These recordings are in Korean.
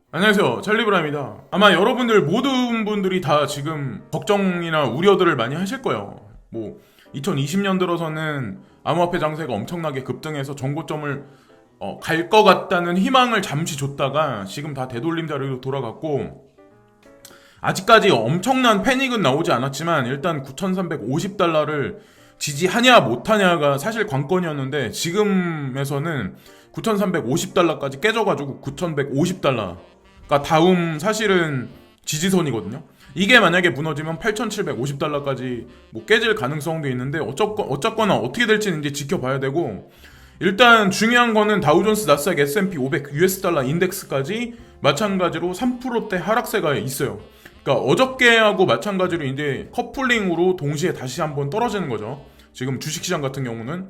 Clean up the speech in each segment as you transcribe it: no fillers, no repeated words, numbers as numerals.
안녕하세요, 찰리브라입니다. 아마 여러분들 모든 분들이 다 지금 걱정이나 우려들을 많이 하실 거예요. 2020년 들어서는 암호화폐 장세가 엄청나게 급등해서 정고점을 갈 것 같다는 희망을 잠시 줬다가 지금 다 되돌림 자리로 돌아갔고, 아직까지 엄청난 패닉은 나오지 않았지만 일단 9,350달러를 지지하냐 못하냐가 사실 관건이었는데, 지금에서는 9,350달러까지 깨져가지고 9,150달러가 다음 사실은 지지선이거든요. 이게 만약에 무너지면 8,750달러까지 깨질 가능성도 있는데, 어쨌거나 어떻게 될지는 이제 지켜봐야 되고, 일단 중요한 거는 다우존스, 나스닥, S&P 500 US 달러 인덱스까지 마찬가지로 3%대 하락세가 있어요. 그러니까 어저께하고 마찬가지로 이제 커플링으로 동시에 다시 한번 떨어지는 거죠. 지금 주식시장 같은 경우는.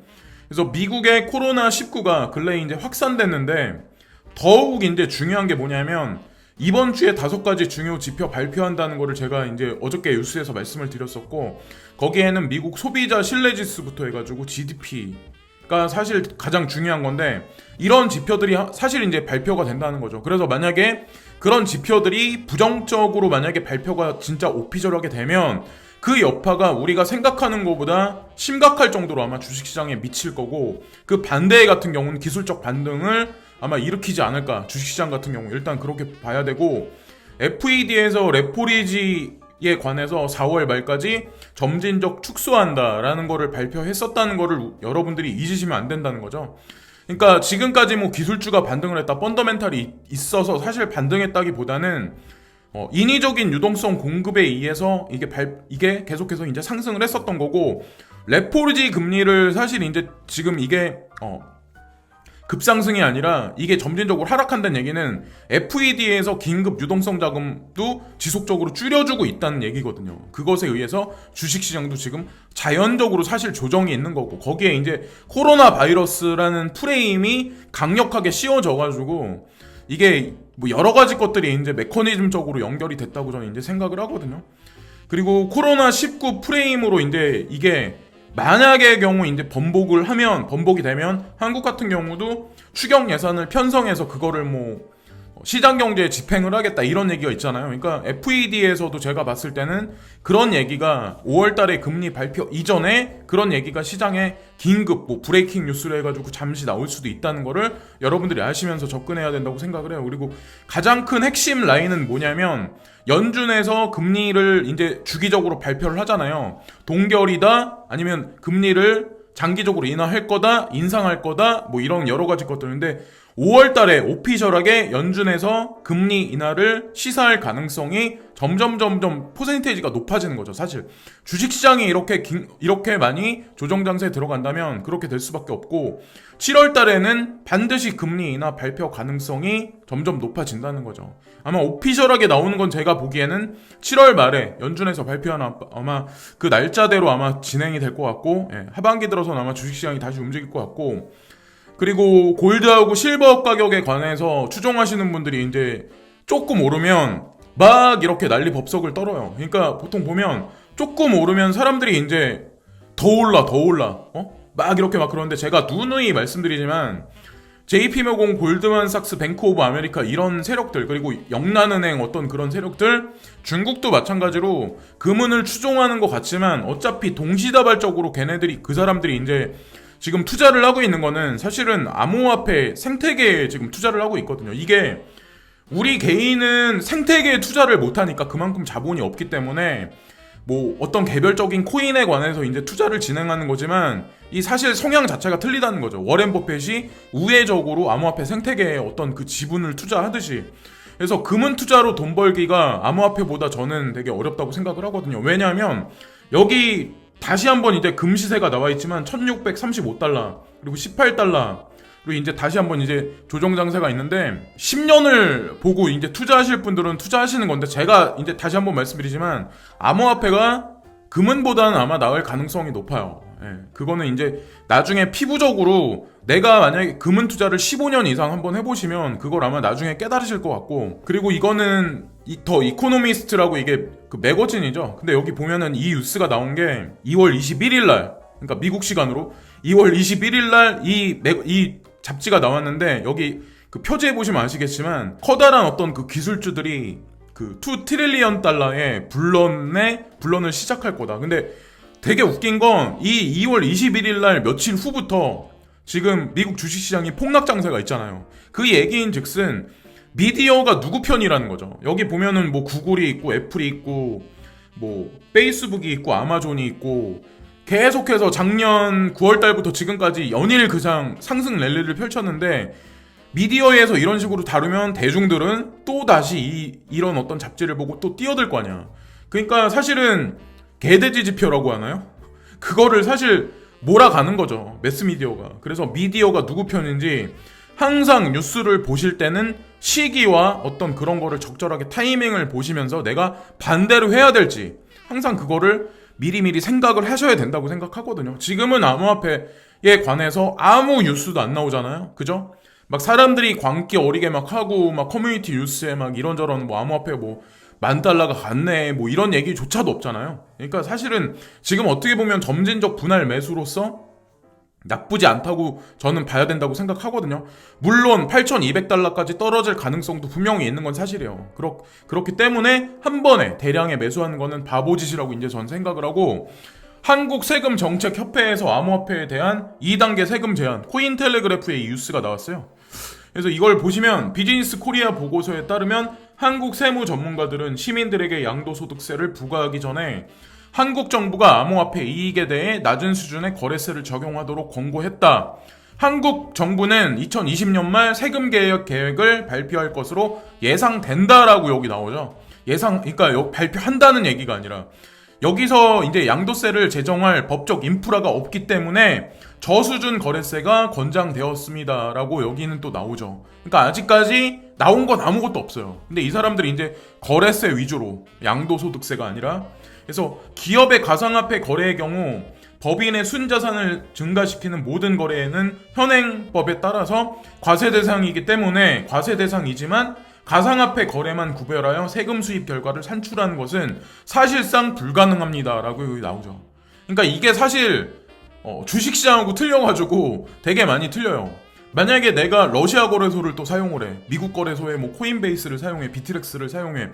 그래서 미국의 코로나19가 근래에 이제 확산됐는데, 더욱 이제 중요한 게 뭐냐면 이번 주에 5가지 중요 지표 발표한다는 거를 제가 이제 어저께 뉴스에서 말씀을 드렸었고, 거기에는 미국 소비자 신뢰지수부터 해가지고 GDP가 사실 가장 중요한 건데, 이런 지표들이 사실 이제 발표가 된다는 거죠. 그래서 만약에 그런 지표들이 부정적으로 만약에 발표가 진짜 오피셜하게 되면 그 여파가 우리가 생각하는 것보다 심각할 정도로 아마 주식시장에 미칠 거고, 그 반대 같은 경우는 기술적 반등을 아마 일으키지 않을까. 주식시장 같은 경우 일단 그렇게 봐야 되고, FED에서 레포리지에 관해서 4월 말까지 점진적 축소한다라는 거를 발표했었다는 거를 여러분들이 잊으시면 안 된다는 거죠. 그러니까 지금까지 기술주가 반등을 했다, 펀더멘탈이 있어서 사실 반등했다기보다는 인위적인 유동성 공급에 의해서 이게 계속해서 이제 상승을 했었던 거고, 레포리지 금리를 사실 이제 지금 이게 급상승이 아니라 이게 점진적으로 하락한다는 얘기는 FED에서 긴급 유동성 자금도 지속적으로 줄여주고 있다는 얘기거든요. 그것에 의해서 주식시장도 지금 자연적으로 사실 조정이 있는 거고, 거기에 이제 코로나 바이러스라는 프레임이 강력하게 씌워져가지고 이게 여러 가지 것들이 이제 메커니즘적으로 연결이 됐다고 저는 이제 생각을 하거든요. 그리고 코로나19 프레임으로 이제 이게 만약의 경우 이제 번복이 되면 한국 같은 경우도 추경 예산을 편성해서 그거를 시장 경제에 집행을 하겠다, 이런 얘기가 있잖아요. 그러니까 FED에서도 제가 봤을 때는 그런 얘기가 5월 달에 금리 발표 이전에 그런 얘기가 시장에 긴급 브레이킹 뉴스로 해가지고 잠시 나올 수도 있다는 거를 여러분들이 아시면서 접근해야 된다고 생각을 해요. 그리고 가장 큰 핵심 라인은 뭐냐면, 연준에서 금리를 이제 주기적으로 발표를 하잖아요. 동결이다, 아니면 금리를 장기적으로 인하할 거다, 인상할 거다, 이런 여러 가지 것들인데, 5월 달에 오피셜하게 연준에서 금리 인하를 시사할 가능성이 점점 퍼센테이지가 높아지는 거죠. 사실 주식시장이 이렇게 많이 조정장세에 들어간다면 그렇게 될 수밖에 없고, 7월 달에는 반드시 금리 인하 발표 가능성이 점점 높아진다는 거죠. 아마 오피셜하게 나오는 건 제가 보기에는 7월 말에 연준에서 발표하는 아마 그 날짜대로 아마 진행이 될 것 같고, 하반기 들어서는 아마 주식시장이 다시 움직일 것 같고, 그리고 골드하고 실버 가격에 관해서 추종하시는 분들이 이제 조금 오르면 막 이렇게 난리 법석을 떨어요. 그러니까 보통 보면 조금 오르면 사람들이 이제 더 올라 막 이렇게 막 그러는데, 제가 누누이 말씀드리지만 JP모건, 골드만삭스, 뱅크 오브 아메리카 이런 세력들, 그리고 영란은행 어떤 그런 세력들, 중국도 마찬가지로 금은을 추종하는 것 같지만 어차피 동시다발적으로 그 사람들이 이제 지금 투자를 하고 있는 거는 사실은 암호화폐 생태계에 지금 투자를 하고 있거든요. 이게 우리 개인은 생태계에 투자를 못하니까 그만큼 자본이 없기 때문에 어떤 개별적인 코인에 관해서 이제 투자를 진행하는 거지만, 이 사실 성향 자체가 틀리다는 거죠. 워렌 버핏이 우회적으로 암호화폐 생태계에 어떤 그 지분을 투자하듯이. 그래서 금은 투자로 돈 벌기가 암호화폐보다 저는 되게 어렵다고 생각을 하거든요. 왜냐하면 여기 다시 한번 이제 금 시세가 나와 있지만 1635달러, 그리고 18달러, 그리고 이제 다시 한번 이제 조정 장세가 있는데, 10년을 보고 이제 투자하실 분들은 투자하시는 건데, 제가 이제 다시 한번 말씀드리지만 암호화폐가 금은보다는 아마 나을 가능성이 높아요. 그거는 이제 나중에 피부적으로 내가 만약에 금은 투자를 15년 이상 한번 해보시면 그걸 아마 나중에 깨달으실 것 같고, 그리고 이거는 더 이코노미스트라고 이게 그 매거진이죠. 근데 여기 보면은 이 뉴스가 나온 게 2월 21일 날, 그러니까 미국 시간으로 2월 21일 날 이 잡지가 나왔는데, 여기 그 표지에 보시면 아시겠지만 커다란 어떤 그 기술주들이 그 2 트릴리언 달러의 불런을 시작할 거다. 근데 되게 웃긴 건 이 2월 21일 날 며칠 후부터 지금 미국 주식시장이 폭락 장세가 있잖아요. 그 얘기인 즉슨 미디어가 누구 편이라는 거죠. 여기 보면은 뭐 구글이 있고 애플이 있고 뭐 페이스북이 있고 아마존이 있고 계속해서 작년 9월 달부터 지금까지 연일 그냥 상승 랠리를 펼쳤는데 미디어에서 이런 식으로 다루면 대중들은 또 다시 이런 어떤 잡지를 보고 또 뛰어들 거 아니야. 그러니까 사실은 개돼지 지표라고 하나요? 그거를 사실 몰아가는 거죠, 매스미디어가. 그래서 미디어가 누구 편인지 항상 뉴스를 보실 때는 시기와 어떤 그런 거를 적절하게 타이밍을 보시면서 내가 반대로 해야 될지 항상 그거를 미리미리 생각을 하셔야 된다고 생각하거든요. 지금은 암호화폐에 관해서 아무 뉴스도 안 나오잖아요. 그죠? 막 사람들이 광기 어리게 막 하고 막 커뮤니티 뉴스에 막 이런저런 뭐 암호화폐 뭐 $10,000가 갔네 뭐 이런 얘기조차도 없잖아요. 그러니까 사실은 지금 어떻게 보면 점진적 분할 매수로서 나쁘지 않다고 저는 봐야 된다고 생각하거든요. 물론 $8,200까지 떨어질 가능성도 분명히 있는 건 사실이에요. 그렇기 때문에 한 번에 대량의 매수하는 거는 바보짓이라고 이제 전 생각을 하고, 한국세금정책협회에서 암호화폐에 대한 2단계 세금 제한, 코인텔레그래프의 뉴스가 나왔어요. 그래서 이걸 보시면 비즈니스 코리아 보고서에 따르면 한국 세무 전문가들은 시민들에게 양도소득세를 부과하기 전에 한국 정부가 암호화폐 이익에 대해 낮은 수준의 거래세를 적용하도록 권고했다. 한국 정부는 2020년 말 세금 개혁 계획을 발표할 것으로 예상된다라고 여기 나오죠. 그러니까 발표한다는 얘기가 아니라 여기서 이제 양도세를 제정할 법적 인프라가 없기 때문에 저수준 거래세가 권장되었습니다라고 여기는 또 나오죠. 그러니까 아직까지 나온 건 아무것도 없어요. 근데 이 사람들이 이제 거래세 위주로, 양도소득세가 아니라. 그래서 기업의 가상화폐 거래의 경우 법인의 순자산을 증가시키는 모든 거래에는 현행법에 따라서 과세 대상이기 때문에 과세 대상이지만 가상화폐 거래만 구별하여 세금 수입 결과를 산출하는 것은 사실상 불가능합니다라고 여기 나오죠. 그러니까 이게 사실 주식시장하고 틀려가지고 되게 많이 틀려요. 만약에 내가 러시아 거래소를 또 사용을 해, 미국 거래소에 뭐 코인베이스를 사용해, 비트렉스를 사용해,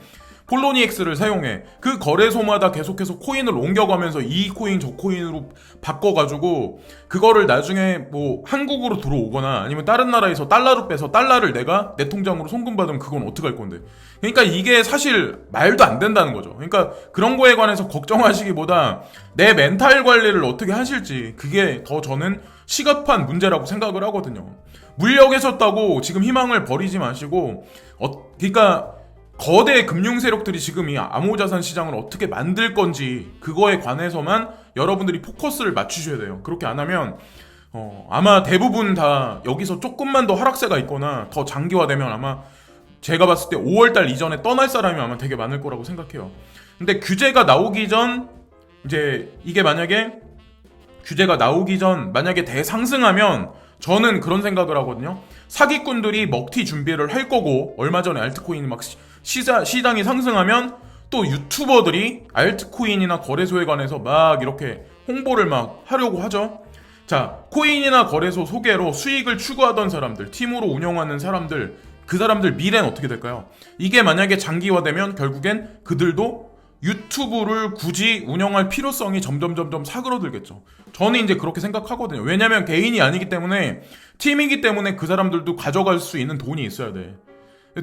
폴로니엑스를 사용해, 그 거래소마다 계속해서 코인을 옮겨가면서 이 코인 저 코인으로 바꿔가지고 그거를 나중에 뭐 한국으로 들어오거나 아니면 다른 나라에서 달러로 빼서 달러를 내가 내 통장으로 송금받으면 그건 어떡할 건데. 그러니까 이게 사실 말도 안 된다는 거죠. 그러니까 그런 거에 관해서 걱정하시기보다 내 멘탈 관리를 어떻게 하실지, 그게 더 저는 시급한 문제라고 생각을 하거든요. 물력에 섰다고 지금 희망을 버리지 마시고, 그러니까 거대 금융 세력들이 지금 이 암호자산 시장을 어떻게 만들 건지 그거에 관해서만 여러분들이 포커스를 맞추셔야 돼요. 그렇게 안 하면 아마 대부분 다 여기서 조금만 더 하락세가 있거나 더 장기화되면 아마 제가 봤을 때 5월달 이전에 떠날 사람이 아마 되게 많을 거라고 생각해요. 근데 규제가 나오기 전, 이제 이게 만약에 규제가 나오기 전 만약에 대상승하면 저는 그런 생각을 하거든요. 사기꾼들이 먹튀 준비를 할 거고, 얼마 전에 알트코인이 막 시장이 상승하면 또 유튜버들이 알트코인이나 거래소에 관해서 막 이렇게 홍보를 막 하려고 하죠. 자, 코인이나 거래소 소개로 수익을 추구하던 사람들, 팀으로 운영하는 사람들, 그 사람들 미래는 어떻게 될까요? 이게 만약에 장기화되면 결국엔 그들도 유튜브를 굳이 운영할 필요성이 점점 사그러들겠죠. 저는 이제 그렇게 생각하거든요. 왜냐면 개인이 아니기 때문에, 팀이기 때문에 그 사람들도 가져갈 수 있는 돈이 있어야 돼.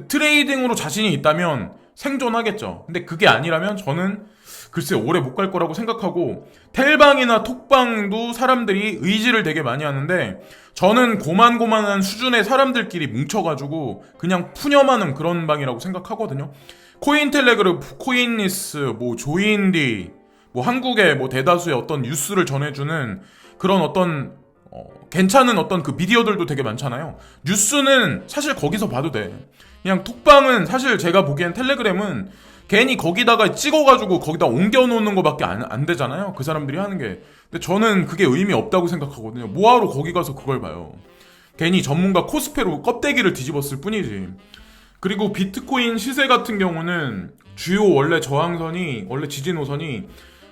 트레이딩으로 자신이 있다면 생존하겠죠. 근데 그게 아니라면 저는 글쎄 오래 못 갈 거라고 생각하고, 텔방이나 톡방도 사람들이 의지를 되게 많이 하는데 저는 고만고만한 수준의 사람들끼리 뭉쳐가지고 그냥 푸념하는 그런 방이라고 생각하거든요. 코인텔레그래프, 코인리스, 뭐 조인디, 뭐 한국의 뭐 대다수의 어떤 뉴스를 전해주는 그런 어떤 괜찮은 어떤 그 미디어들도 되게 많잖아요. 뉴스는 사실 거기서 봐도 돼. 그냥 톡방은 사실 제가 보기엔 텔레그램은 괜히 거기다가 찍어가지고 거기다 옮겨놓는 거밖에 안 되잖아요. 그 사람들이 하는 게. 근데 저는 그게 의미 없다고 생각하거든요. 뭐하러 거기 가서 그걸 봐요. 괜히 전문가 코스프레로 껍데기를 뒤집었을 뿐이지. 그리고 비트코인 시세 같은 경우는 주요 원래 저항선이, 원래 지지노선이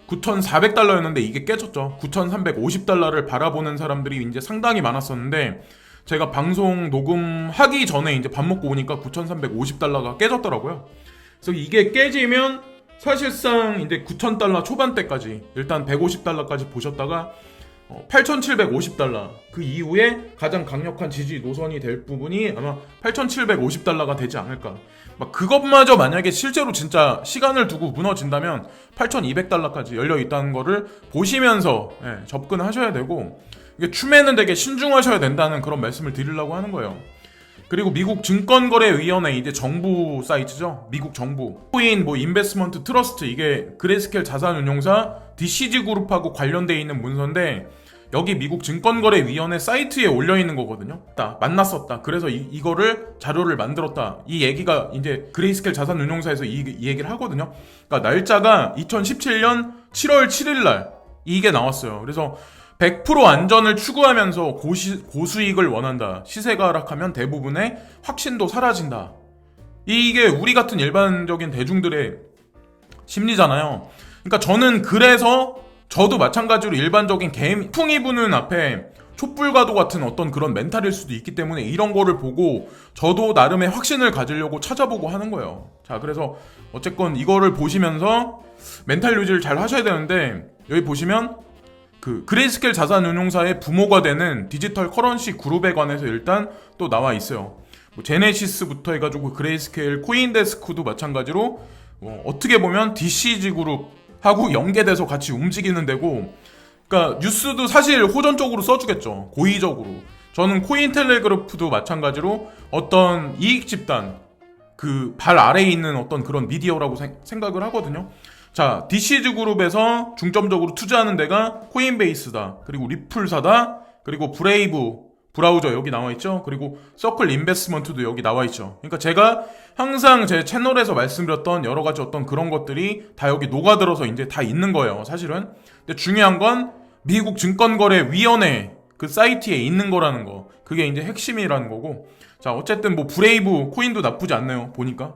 $9,400였는데 이게 깨졌죠. $9,350를 바라보는 사람들이 이제 상당히 많았었는데 제가 방송 녹음하기 전에 이제 밥 먹고 오니까 9,350달러가 깨졌더라고요. 그래서 이게 깨지면 사실상 이제 9,000달러 초반대까지 일단 150달러까지 보셨다가 8,750달러 그 이후에 가장 강력한 지지 노선이 될 부분이 아마 8,750달러가 되지 않을까. 막 그것마저 만약에 실제로 진짜 시간을 두고 무너진다면 8,200달러까지 열려 있다는 거를 보시면서 접근하셔야 되고, 이게 추매는 되게 신중하셔야 된다는 그런 말씀을 드리려고 하는 거예요. 그리고 미국 증권거래위원회, 이제 정부 사이트죠. 미국 정부 코인 인베스트먼트 트러스트, 이게 그레이스케일 자산운용사 DCG 그룹하고 관련돼 있는 문서인데 여기 미국 증권거래위원회 사이트에 올려 있는 거거든요. 만났었다. 그래서 이거를 자료를 만들었다. 이 얘기가 이제 그레이스케일 자산운용사에서 이 얘기를 하거든요. 그러니까 날짜가 2017년 7월 7일 날 이게 나왔어요. 그래서 100% 안전을 추구하면서 고수익을 원한다. 시세가 하락하면 대부분의 확신도 사라진다. 이게 우리 같은 일반적인 대중들의 심리잖아요. 그러니까 저는 그래서 저도 마찬가지로 일반적인 풍이 부는 앞에 촛불과도 같은 어떤 그런 멘탈일 수도 있기 때문에 이런 거를 보고 저도 나름의 확신을 가지려고 찾아보고 하는 거예요. 자, 그래서 어쨌건 이거를 보시면서 멘탈 유지를 잘 하셔야 되는데, 여기 보시면 그 그레이스케일 자산운용사의 부모가 되는 디지털 커런시 그룹에 관해서 일단 또 나와 있어요. 제네시스부터 해가지고 그레이스케일 코인데스크도 마찬가지로 어떻게 보면 DCG 그룹하고 연계돼서 같이 움직이는 데고, 그러니까 뉴스도 사실 호전적으로 써주겠죠. 고의적으로. 저는 코인텔레그래프도 마찬가지로 어떤 이익 집단 그 발 아래에 있는 어떤 그런 미디어라고 생각을 하거든요. 자, DCG 그룹에서 중점적으로 투자하는 데가 코인베이스다. 그리고 리플사다. 그리고 브레이브 브라우저 여기 나와 있죠. 그리고 서클 인베스트먼트도 여기 나와 있죠. 그러니까 제가 항상 제 채널에서 말씀드렸던 여러 가지 어떤 그런 것들이 다 여기 녹아들어서 이제 다 있는 거예요, 사실은. 근데 중요한 건 미국 증권거래위원회 그 사이트에 있는 거라는 거. 그게 이제 핵심이라는 거고. 자, 어쨌든 브레이브 코인도 나쁘지 않네요. 보니까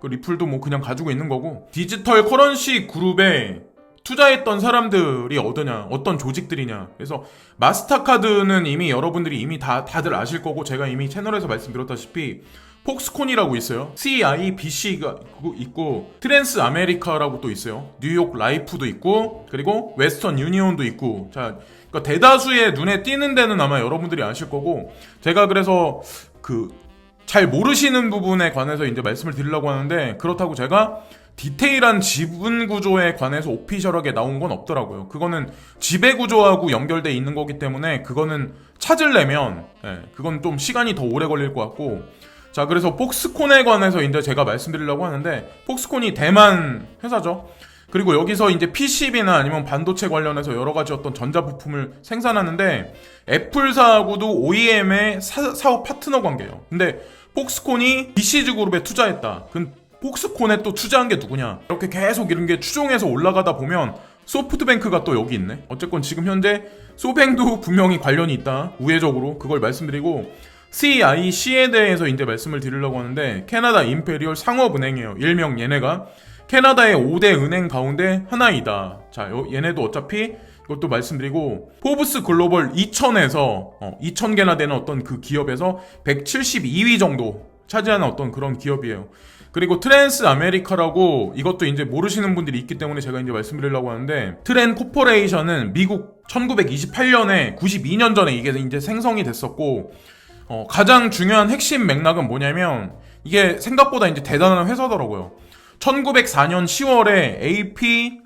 리플도 그냥 가지고 있는 거고, 디지털 커런시 그룹에 투자했던 사람들이 어떤 조직들이냐. 그래서 마스터카드는 이미 여러분들이 다들 아실 거고, 제가 이미 채널에서 말씀드렸다시피 폭스콘이라고 있어요. CIBC가 있고, 트랜스 아메리카라고 또 있어요. 뉴욕 라이프도 있고, 그리고 웨스턴 유니온도 있고. 자, 그러니까 대다수의 눈에 띄는 데는 아마 여러분들이 아실 거고, 제가 그래서 잘 모르시는 부분에 관해서 이제 말씀을 드리려고 하는데, 그렇다고 제가 디테일한 지분 구조에 관해서 오피셜하게 나온 건 없더라고요. 그거는 지배 구조하고 연결돼 있는 거기 때문에 그거는 찾으려면 그건 좀 시간이 더 오래 걸릴 것 같고. 자, 그래서 폭스콘에 관해서 이제 제가 말씀드리려고 하는데, 폭스콘이 대만 회사죠. 그리고 여기서 이제 PCB나 아니면 반도체 관련해서 여러 가지 어떤 전자부품을 생산하는데, 애플사하고도 OEM의 사업 파트너 관계예요. 근데 폭스콘이 DCG 그룹에 투자했다. 그럼 폭스콘에 또 투자한 게 누구냐? 이렇게 계속 이런 게 추종해서 올라가다 보면 소프트뱅크가 또 여기 있네. 어쨌건 지금 현재 소뱅도 분명히 관련이 있다. 우회적으로 그걸 말씀드리고, CIC에 대해서 이제 말씀을 드리려고 하는데, 캐나다 임페리얼 상업은행이에요. 일명 얘네가 캐나다의 5대 은행 가운데 하나이다. 자, 얘네도 어차피 이것도 말씀드리고, 포브스 글로벌 2000에서 2000개나 되는 어떤 그 기업에서 172위 정도 차지하는 어떤 그런 기업이에요. 그리고 트랜스 아메리카라고, 이것도 이제 모르시는 분들이 있기 때문에 제가 이제 말씀드리려고 하는데, 트랜 코퍼레이션은 미국 1928년에 92년 전에 이게 이제 생성이 됐었고, 가장 중요한 핵심 맥락은 뭐냐면, 이게 생각보다 이제 대단한 회사더라고요. 1904년 10월에 AP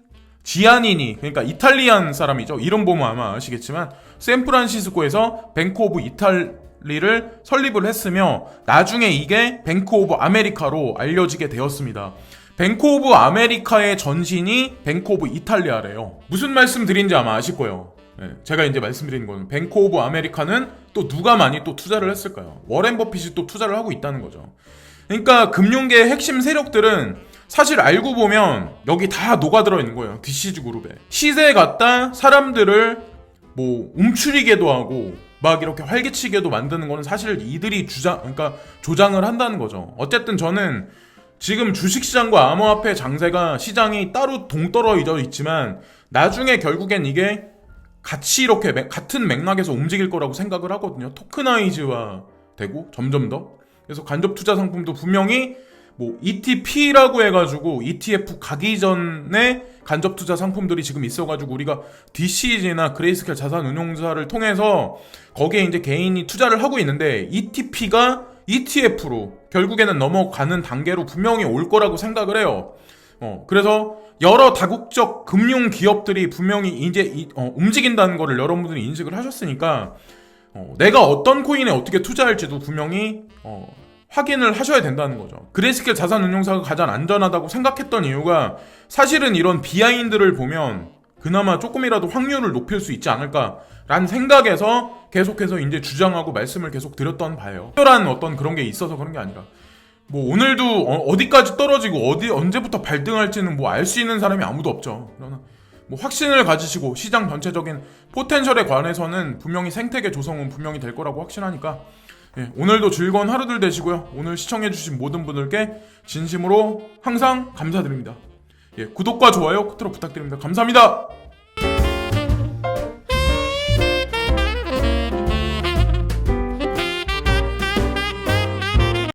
지아니니, 그러니까 이탈리안 사람이죠. 이름 보면 아마 아시겠지만 샌프란시스코에서 뱅크 오브 이탈리를 설립을 했으며, 나중에 이게 뱅크 오브 아메리카로 알려지게 되었습니다. 뱅크 오브 아메리카의 전신이 뱅크 오브 이탈리아래요. 무슨 말씀 드린지 아마 아실 거예요. 제가 이제 말씀드리는 건, 뱅크 오브 아메리카는 또 누가 많이 또 투자를 했을까요? 워렌 버핏이 또 투자를 하고 있다는 거죠. 그러니까 금융계의 핵심 세력들은 사실 알고 보면 여기 다 녹아들어 있는 거예요. DCG 그룹에. 시세에 갖다 사람들을 움츠리게도 하고 막 이렇게 활기치게도 만드는 거는 사실 이들이 그러니까 조장을 한다는 거죠. 어쨌든 저는 지금 주식시장과 암호화폐 장세가 시장이 따로 동떨어져 있지만, 나중에 결국엔 이게 같이 이렇게 같은 맥락에서 움직일 거라고 생각을 하거든요. 토크나이즈화 되고 점점 더. 그래서 간접 투자 상품도 분명히 뭐 ETP라고 해가지고 ETF 가기 전에 간접 투자 상품들이 지금 있어가지고 우리가 DCG나 그레이스켈 자산운용사를 통해서 거기에 이제 개인이 투자를 하고 있는데 ETP가 ETF로 결국에는 넘어가는 단계로 분명히 올 거라고 생각을 해요. 그래서 여러 다국적 금융 기업들이 분명히 이제 움직인다는 거를 여러분들이 인식을 하셨으니까 내가 어떤 코인에 어떻게 투자할지도 분명히 확인을 하셔야 된다는 거죠. 그레이스켈 자산운용사가 가장 안전하다고 생각했던 이유가 사실은 이런 비하인드를 보면 그나마 조금이라도 확률을 높일 수 있지 않을까라는 생각에서 계속해서 이제 주장하고 말씀을 계속 드렸던 바예요. 특별한 어떤 그런 게 있어서 그런 게 아니라 뭐 오늘도 어디까지 떨어지고 언제부터 발등할지는 뭐 알 수 있는 사람이 아무도 없죠. 그러나 뭐 확신을 가지시고 시장 전체적인 포텐셜에 관해서는 분명히 생태계 조성은 분명히 될 거라고 확신하니까 오늘도 즐거운 하루들 되시고요. 오늘 시청해주신 모든 분들께 진심으로 항상 감사드립니다. 구독과 좋아요 끝으로 부탁드립니다. 감사합니다.